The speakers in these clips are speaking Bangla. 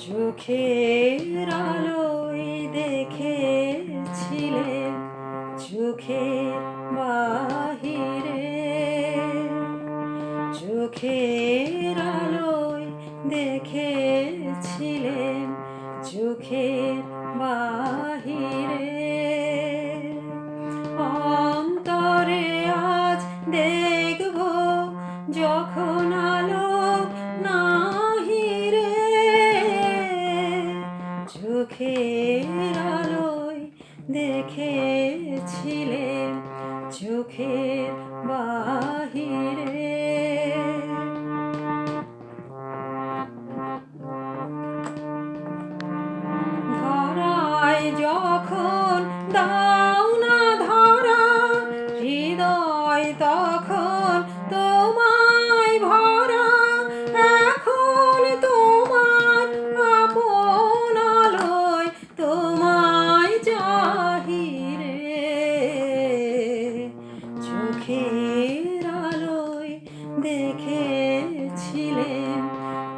চোখের আলোয় দেখেছিলেন চোখের বাহিরে, চোখের আলোয় দেখেছিলেন চোখের বাহিরে। অন্তরে আজ দেখব যখন আলো নাহি রে, চোখের আলোয় দেখেছিলেন চোখের বাহিরে। ধরায় যখন দাও না ধরা, হৃদয় তখন তোমায় ভরা। এখন তোমার আপন আলোয় তোমায় চাহিরে, চোখের আলোয় দেখেছিলেন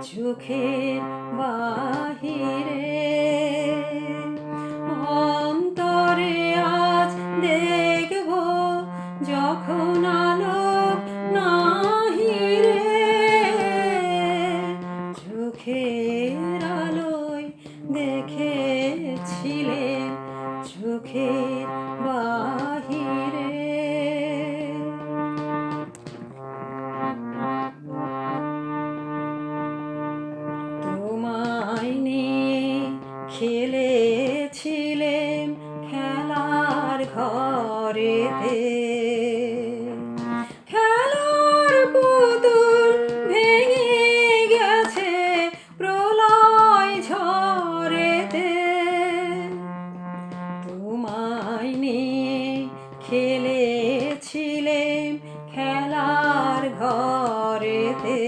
চোখের বাহিরে। অন্তরে আজ দেখব যখন আলো নাহি রে, চোখের আলোয় দেখেছিলেন চোখের বাহিরে। তোমায় নিয়ে খেলেছিলেন খেলার ঘরেতে, খেলার পুতুল ভেঙে গেছে প্রলয় ঝড়েতে। তোমায় নিয়ে খেলেছিলেন খেলার ঘরেতে,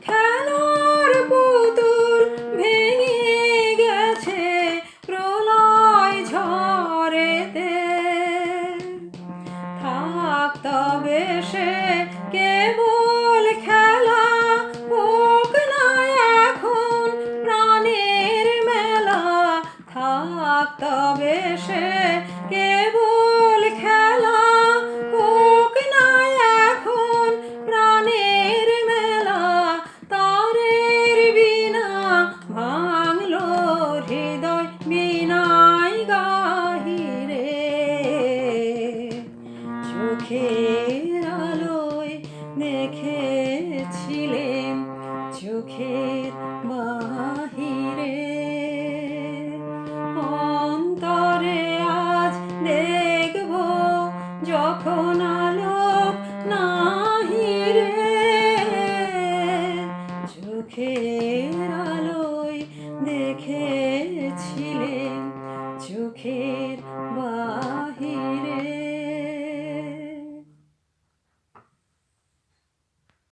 খেলার পুতুল ভেঙে গেছে প্রলয় ঝড়েতে। থাক তবে সে কেবল খেলা, হোক না এখন প্রাণের মেলা। থাক তবে সে কেবল খেলা, হোক না এখন প্রাণের মেলা। তারের বিনা ভাঙলো হৃদয় বিনায় গাহিরে, চোখে